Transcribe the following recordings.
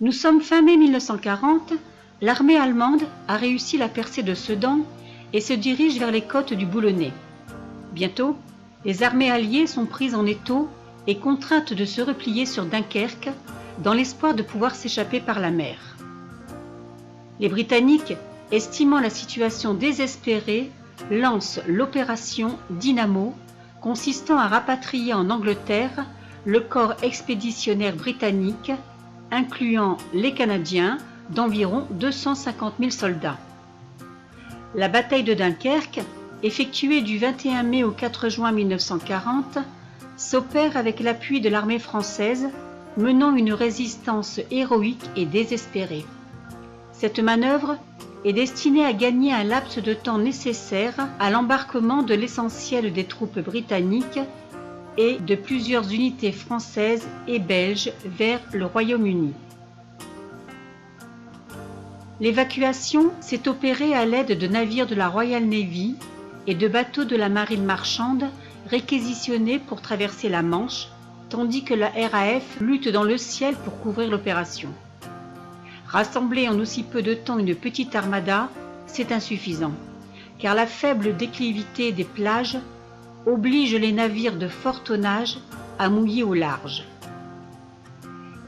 Nous sommes fin mai 1940, l'armée allemande a réussi la percée de Sedan et se dirige vers les côtes du Boulonnais. Bientôt, les armées alliées sont prises en étau et contraintes de se replier sur Dunkerque dans l'espoir de pouvoir s'échapper par la mer. Les Britanniques, estimant la situation désespérée, lancent l'opération Dynamo, consistant à rapatrier en Angleterre le corps expéditionnaire britannique, incluant les Canadiens, d'environ 250 000 soldats. La bataille de Dunkerque, effectuée du 21 mai au 4 juin 1940, s'opère avec l'appui de l'armée française, menant une résistance héroïque et désespérée. Cette manœuvre est destinée à gagner un laps de temps nécessaire à l'embarquement de l'essentiel des troupes britanniques et de plusieurs unités françaises et belges vers le Royaume-Uni. L'évacuation s'est opérée à l'aide de navires de la Royal Navy et de bateaux de la marine marchande réquisitionnés pour traverser la Manche, tandis que la RAF lutte dans le ciel pour couvrir l'opération. Rassembler en aussi peu de temps une petite armada, c'est insuffisant, car la faible déclivité des plages oblige les navires de fort tonnage à mouiller au large.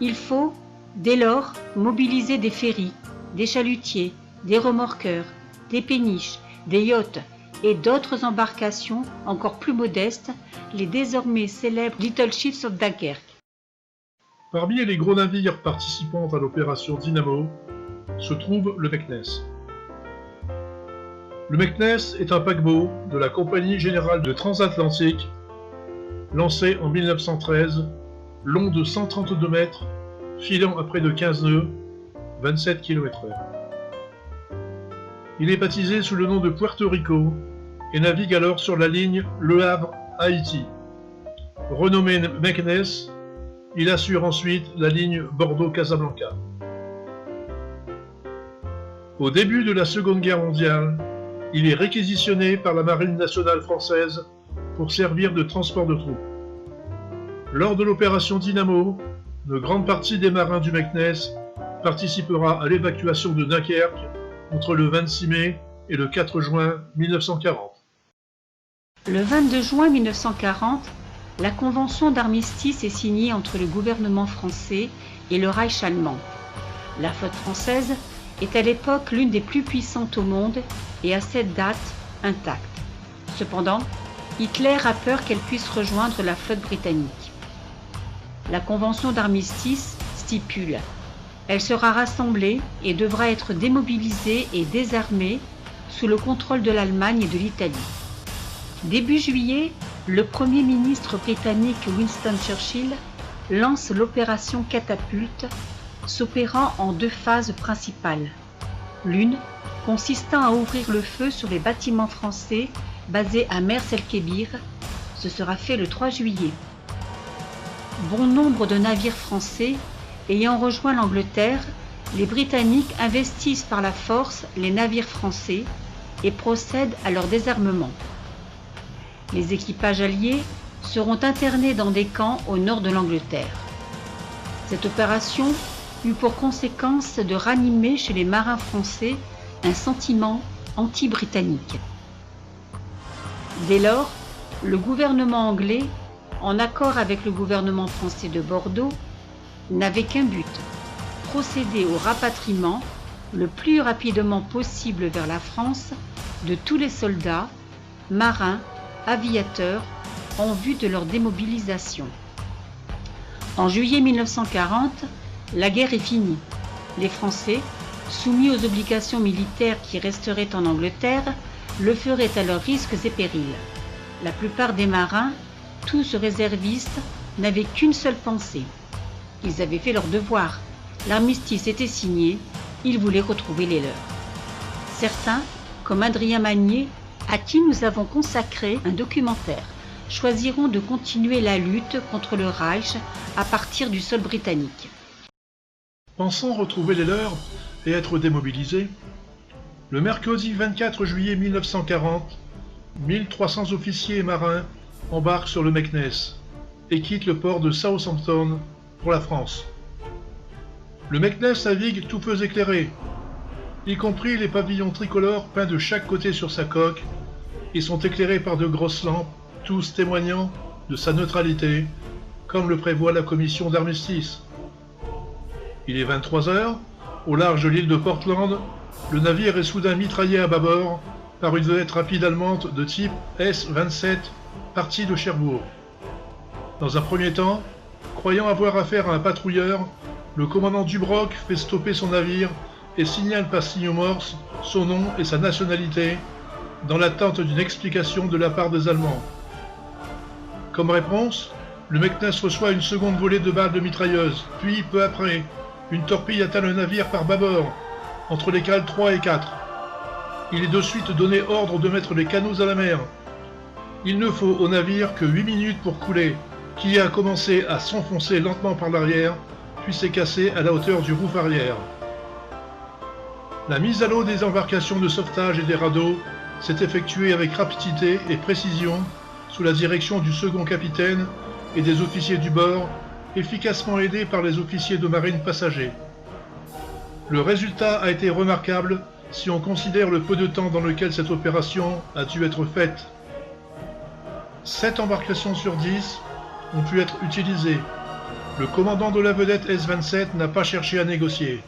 Il faut, dès lors, mobiliser des ferrys, des chalutiers, des remorqueurs, des péniches, des yachts et d'autres embarcations encore plus modestes, les désormais célèbres Little Ships of Dunkerque. Parmi les gros navires participant à l'opération Dynamo se trouve le Meknès. Le Meknès est un paquebot de la Compagnie Générale de Transatlantique, lancé en 1913, long de 132 mètres, filant à près de 15 nœuds, 27 km/h. Il est baptisé sous le nom de Puerto Rico et navigue alors sur la ligne Le Havre-Haïti. Renommé Meknès, il assure ensuite la ligne Bordeaux-Casablanca. Au début de la Seconde Guerre mondiale, il est réquisitionné par la Marine nationale française pour servir de transport de troupes. Lors de l'opération Dynamo, une grande partie des marins du Meknès participera à l'évacuation de Dunkerque entre le 26 mai et le 4 juin 1940. Le 22 juin 1940, la convention d'armistice est signée entre le gouvernement français et le Reich allemand. La flotte française est à l'époque l'une des plus puissantes au monde et à cette date intacte. Cependant, Hitler a peur qu'elle puisse rejoindre la flotte britannique. La convention d'armistice stipule: elle sera rassemblée et devra être démobilisée et désarmée sous le contrôle de l'Allemagne et de l'Italie. Début juillet, le Premier ministre britannique Winston Churchill lance l'opération Catapulte, s'opérant en deux phases principales. L'une consistant à ouvrir le feu sur les bâtiments français basés à Mers el-Kébir, ce sera fait le 3 juillet. Bon nombre de navires français ayant rejoint l'Angleterre, les Britanniques investissent par la force les navires français et procèdent à leur désarmement. Les équipages alliés seront internés dans des camps au nord de l'Angleterre. Cette opération eut pour conséquence de ranimer chez les marins français un sentiment anti-britannique. Dès lors, le gouvernement anglais, en accord avec le gouvernement français de Bordeaux, n'avait qu'un but: procéder au rapatriement le plus rapidement possible vers la France de tous les soldats, marins, aviateurs, en vue de leur démobilisation. En juillet 1940, la guerre est finie. Les Français, soumis aux obligations militaires qui resteraient en Angleterre, le feraient à leurs risques et périls. La plupart des marins, tous réservistes, n'avaient qu'une seule pensée: ils avaient fait leur devoir, l'armistice était signé, ils voulaient retrouver les leurs. Certains, comme Adrien Magnier, à qui nous avons consacré un documentaire, choisiront de continuer la lutte contre le Reich à partir du sol britannique. Pensant retrouver les leurs et être démobilisés, le mercredi 24 juillet 1940, 1300 officiers et marins embarquent sur le Meknès et quittent le port de Southampton pour la France. Le Meknès navigue tout feux éclairés, y compris les pavillons tricolores peints de chaque côté sur sa coque, et sont éclairés par de grosses lampes, tous témoignant de sa neutralité, comme le prévoit la commission d'armistice. Il est 23 heures, au large de l'île de Portland, le navire est soudain mitraillé à bâbord par une vedette rapide allemande de type S-27 partie de Cherbourg. Dans un premier temps, croyant avoir affaire à un patrouilleur, le commandant Dubreuil fait stopper son navire et signale par signaux morse son nom et sa nationalité, dans l'attente d'une explication de la part des Allemands. Comme réponse, le Meknès reçoit une seconde volée de balles de mitrailleuse, puis, peu après, une torpille atteint le navire par bâbord, entre les cales 3 et 4. Il est de suite donné ordre de mettre les canots à la mer. Il ne faut au navire que 8 minutes pour couler, qui a commencé à s'enfoncer lentement par l'arrière, puis s'est cassé à la hauteur du rouf arrière. La mise à l'eau des embarcations de sauvetage et des radeaux s'est effectuée avec rapidité et précision, sous la direction du second capitaine et des officiers du bord, efficacement aidés par les officiers de marine passagers. Le résultat a été remarquable si on considère le peu de temps dans lequel cette opération a dû être faite. 7 embarcations sur 10 ont pu être utilisées. Le commandant de la vedette S-27 n'a pas cherché à négocier.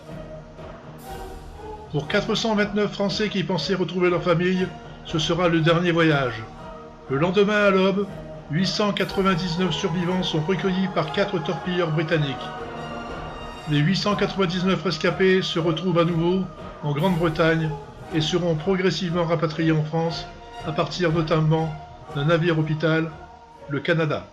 Pour 429 Français qui pensaient retrouver leur famille, ce sera le dernier voyage. Le lendemain à l'aube, 899 survivants sont recueillis par 4 torpilleurs britanniques. Les 899 rescapés se retrouvent à nouveau en Grande-Bretagne et seront progressivement rapatriés en France à partir notamment d'un navire hôpital, le Canada.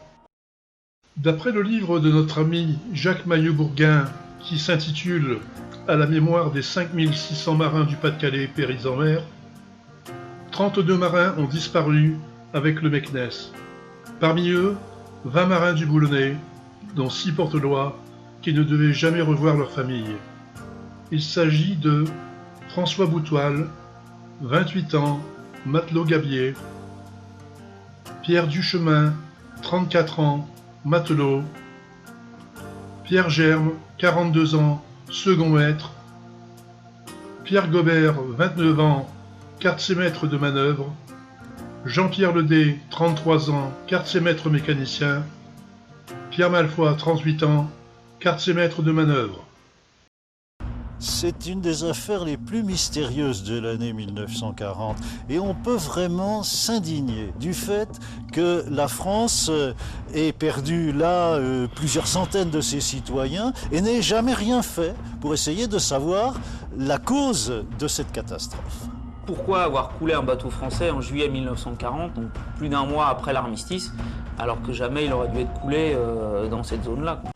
D'après le livre de notre ami Jacques Maillot-Bourguin qui s'intitule « À la mémoire des 5600 marins du Pas-de-Calais péris en mer », 32 marins ont disparu avec le Meknès. Parmi eux, 20 marins du Boulonnais, dont 6 porte-lois, qui ne devaient jamais revoir leur famille. Il s'agit de François Boutoil, 28 ans, matelot gabier, Pierre Duchemin, 34 ans, matelot, Pierre Germe, 42 ans, second maître, Pierre Gobert, 29 ans, quart-maître de manœuvre, Jean-Pierre Ledé, 33 ans, quart-maître mécanicien, Pierre Malfoy, 38 ans, quart-maître de manœuvre. C'est une des affaires les plus mystérieuses de l'année 1940 et on peut vraiment s'indigner du fait que la France ait perdu là plusieurs centaines de ses citoyens et n'ait jamais rien fait pour essayer de savoir la cause de cette catastrophe. Pourquoi avoir coulé un bateau français en juillet 1940, donc plus d'un mois après l'armistice, alors que jamais il aurait dû être coulé dans cette zone-là, quoi.